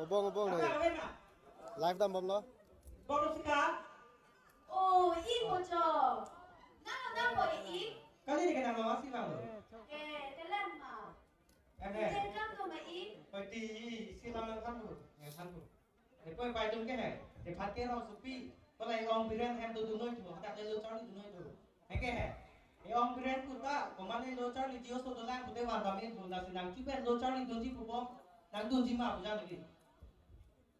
ngobong này live đam bom đó 오, 이 뭐죠? 나는 뭐 이? Kali ni kena bawa sih bang. 예, 텔레마. Ada. 이제 깜도 뭐 이? Pati silang kan tu, kan tu. Depois vai tu ke hai? De phate ro supi, palai ong piran hem tu noi tu, tak le lo chali tu noi tu. Hai ke hai? E ong piran tu ta, pemane lo chali jios tu lang tu de wan ba men tu na sinang chu ben lo chali tu ji pu bom, nang tu ji ma bu ja lagi.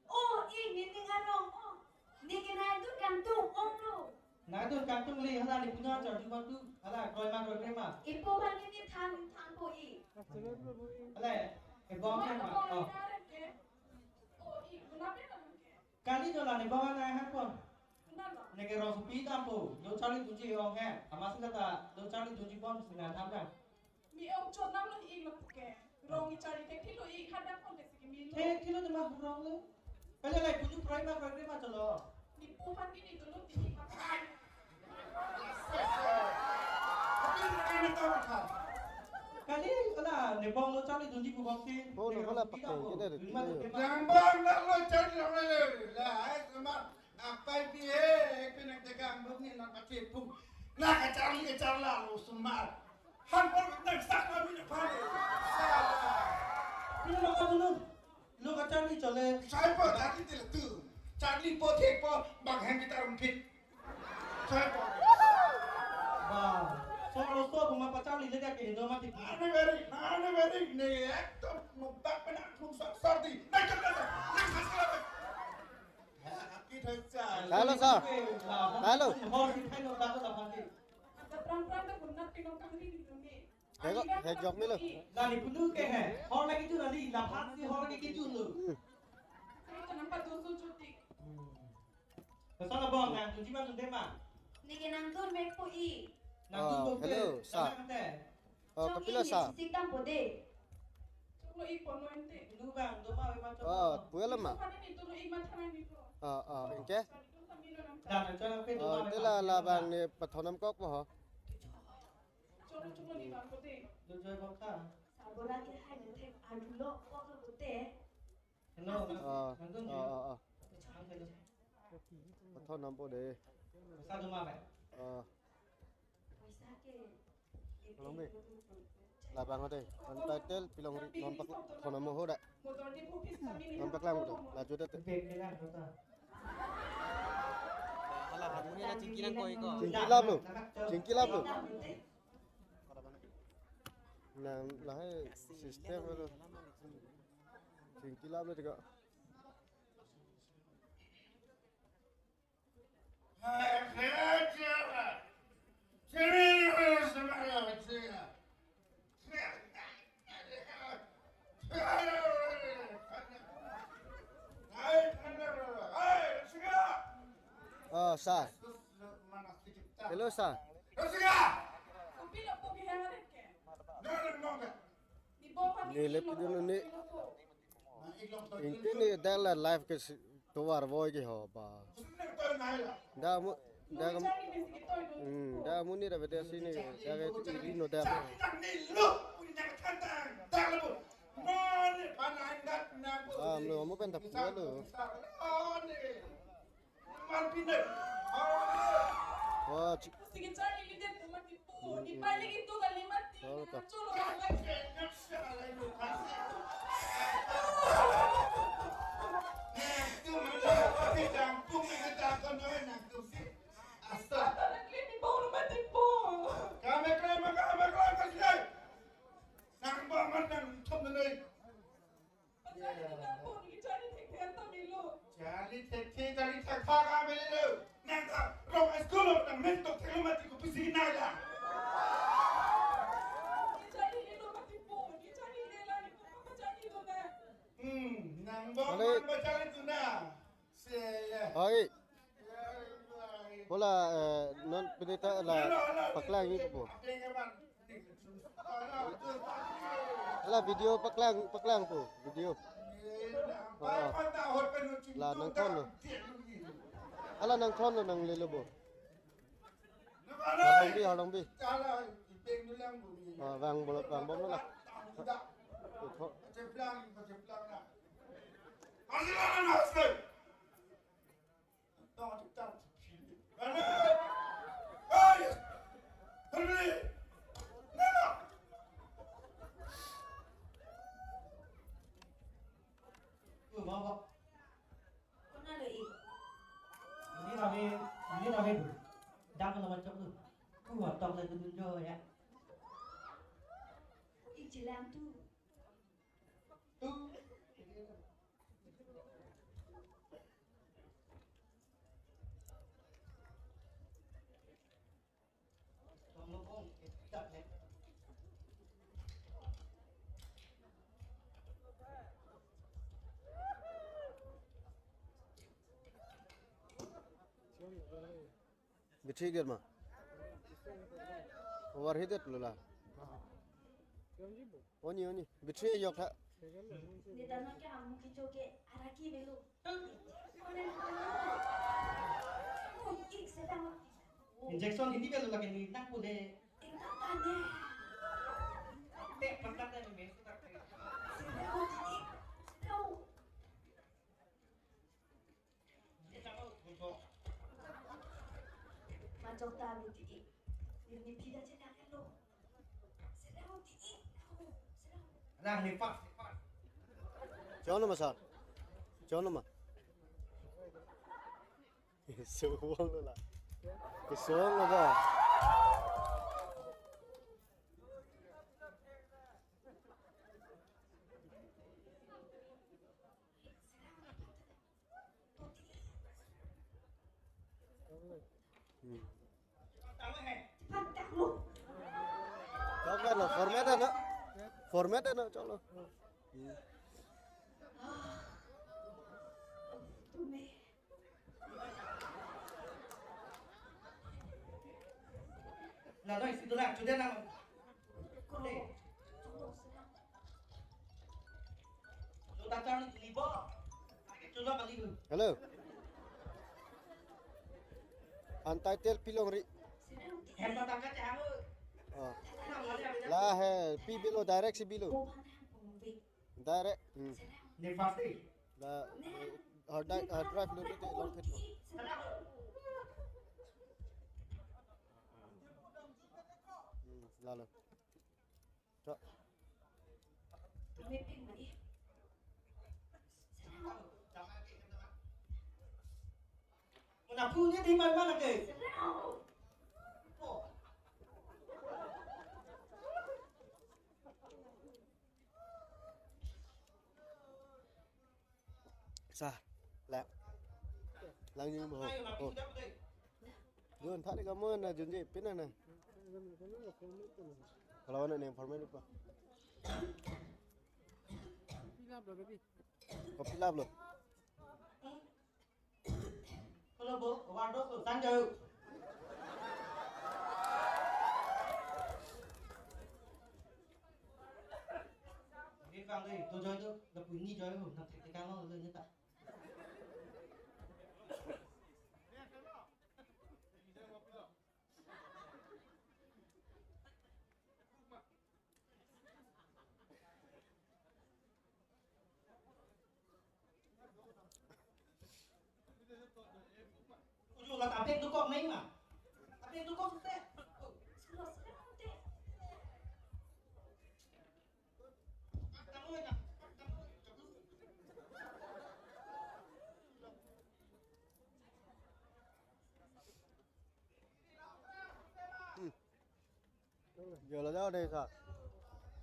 오, 이 니닝 아롱. 니게 나도 깜도 옹로. Na tu kantung li hala ni punya chal ji tu, hala koi ma koi ma. 이뽀 반기니 탄보 이. Hala e bom ni ma. Oh. Kali tu lah ni bawa na han kon. Nege ro supi ta pu, lo chali tu ji ong hai, amasi kata lo chali tu ji bom sinang tham kan. มีองค์ชนน้ำลงอีกแล้วแกรองอีจารีเทคที่ลงอีกขัดดับคนเด็กสิมีลูก Thế nó mà không rong nữa. Cái này này cũng phải mà cho lo. มีปูพันที่นี่ตัวลูกที่นี่มาขาย Cái này là nếu bong nó cho đi dùng gì cũng bong xin. Bố nó là bắt đầu cái này được Yang bang nak lo cari orang lain. Lah, semak apa dia? Kena tegang begini nak pakai pun. Nak cari lah lo semak. Han pun nak sak kami nak pakai. Salah. Nhưng mà không luôn. Lu cái cho đi trở lên. Saya pun tadi tidak tu. Cari potek pun bang hand kita rumpit. Saya pun. Và sau đó tôi cũng mà bắt cháu đi lên cái nó mà thì Nana very ni. Ekto mubak penak pun sorti. Nak cakap nak masalah. Kita cari. Đấy là sao? Đấy là Hồi thì thay nó đã có làm gì? แต่ปรางแต่คุณนัดไปลงกันที่นี่ตรงนี้ Hãy dọc mới lên. Là thì phụ nữ cái này, họ lại cái chú là đi là phát thì họ lại cái chú nữa. จะนำประตูสู่จุดติ Rồi sau là bong nàng dùng chỉ mang dùng thế mà. 니게 난돈 맥포 이. Nàng dùng bông hello, kê. sa. Kapila sa. 식당 보대. จุดลงอีกปนวันเตะ Phụ nữ vàng đôi ba với ba cho. Puya lắm ปู mà. พันที่นี่ตัวลูกอีกมาทำไมมีตัว Inke. Đàn cho nàng phê đôi ba. Thế là vàng này bật thầu năm cốc mà hả? จุดลงอีกการโปเตะ Đôi chơi bóng ta. 사보라기 하는 택 안둘러 뻑을 보대. Hello. Nàng dùng gì? Nàng thấy được. Bật thầu năm bộ đề. Sao đôi ba vậy? 이상하게. Không biết. Là vàng ở đây. Còn tay tên pilong non bạc thầu năm hô đại. หมดตอนที่ผู้พิสามีนี่ Non bạc lang bộ là chú tết. Việc cái này của ta. Alah, hari ni lah cingkiran kau ikut. Cingkilap lu. Cingkilap lu. Nàng là hay system rồi. Cingkilap lu juga. Sa. Hello sa. กูพี่เราปูพี่แห้งอะไรแกนี่โบพันที่ Ni lep dulu ni. Inti ni dah lah live ke tuar boy ke ho ba. Dah mu dah kamu. ใช่นี่เป็นสิ่งที่ตัวดู Dah mu ni dah beda sini. Dah ke ini no dah. Lu kamu kan tak punya lu. Wah, สิ่งที่ใจนี่ลิเดนตัวมันติดปูนี่ไปเลยกินตัวกันเลยมันติดนะจุลมันเลย ตอนนั้นคลิปนี่โบลงมาติดปู Jadi teknikan tadi lo. Jadi teknik dari tekfak ambil itu. Nanti rong sekolah nak mentok teknologi ku pisi nada. Jadi lo mati po. Jadi lela ni ko pa jadi lo na. Nang bong baca itu na. Saya. oi. Bola non penita lah paklang ni po. Lah video paklang po, video. Là nang thon rồi. Ala nang thon rồi nang lelo bo. Hong bi. Vàng bom nó là. Tidak ya. Betrigger mah. Overheated lula. Oni. Betray yok tak. Ni tanah ke kamu kicoke araki belu. Oh, ik sedang. Injection hindi ka lula kini nak po de. Enggak ada. Te pagkat na ni Sedang. Macam tadi ti. Ini tidak sedang lo. Sedang ti. Sedang. Lang ni pak. Chọn mà sao? Chọn mà. Xuống luôn là. Cái xuống là bỏ. Pantang lo. Cho cái là format đó. Format đó cho nó. Tume. Là nói xin tôi làm chủ đề nào. Con đi. Chúng ta cho đi bó. Chúng ta đi. Hello. Untitled pilong ri. Em ta cắt cháo ơi. La hai pi below direct si below. Direct. Ni pasti. La drive lu tu long fit. La. Cho. Mepeng mari. Nào phu nhất đi mà là kì. Sa. Lẹ. Lang như mà. Dun thắt cái mơn là dun gì pin này. Kalau nak ni format apa? Kopi lab lo. Kalau bố, vào đó sổ xanh rồi. Đi vào đây, tôi chơi thôi. Đập quỳnh đi chơi rồi, nằm thịt cái cao nó lên như vậy. Ujung lah tapi tu kok main mah. Tapi tu kok susah. Kamu nak? Giờ là đâu đây sao?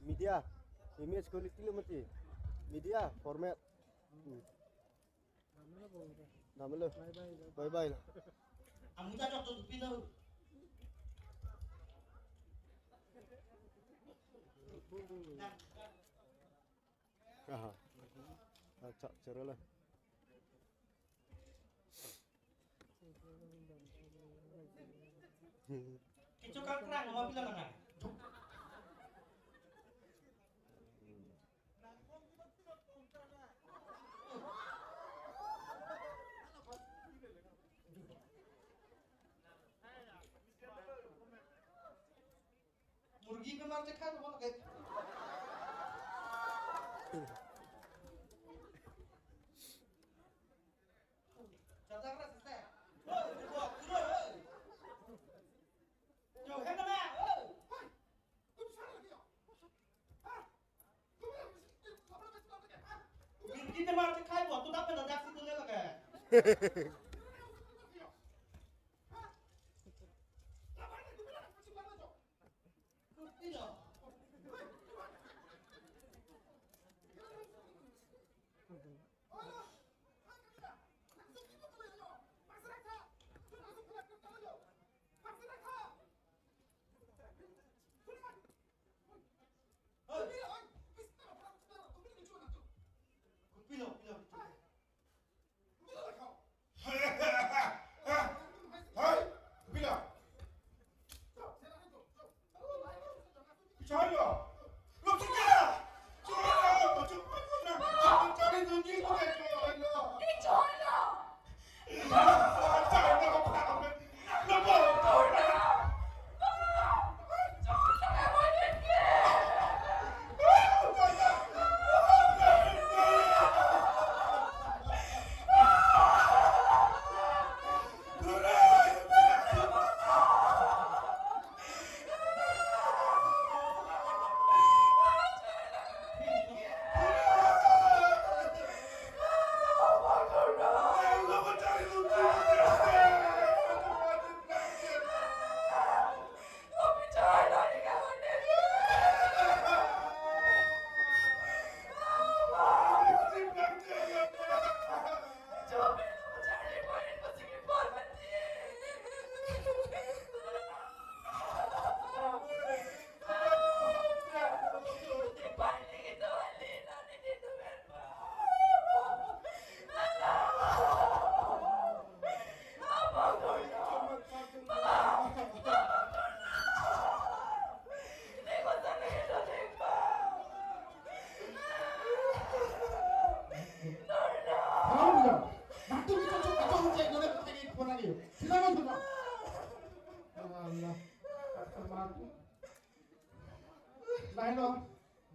Media, image quality lo mati. Media format. Nama lo. Bye bye lo. Kamu tak cocok tu pin tu. Aha. Cak cara lah. Itu kan kerang, mau bilang mana? मुर्गी पे मार के खा लो के चलता रहा सिस्टर ओए वो पूरा जो है ना ओए मुर्गी पे मार के खाए वो तू ना पे दादा से तूने लगा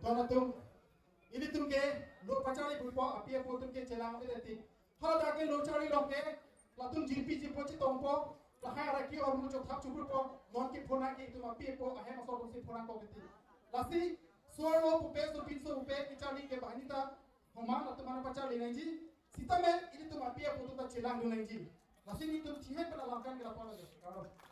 Dona tum ini tum ke lo pacari bupo apia po tum ke celang de ti hala da ke lo chari lo ke la tum jipi jipo chi tongpo la hai ra ki or mu cho thap chupur po non ki phona ki tum apia po ahe ma so tum si phona ko ti lasi solo pupe so pinso pupe ki chali ke banita homa la tum mana pacari nai ji sita me ini tum apia po tum ta celang do nai ji lasi ni tum thihe pala lamkan ke la pala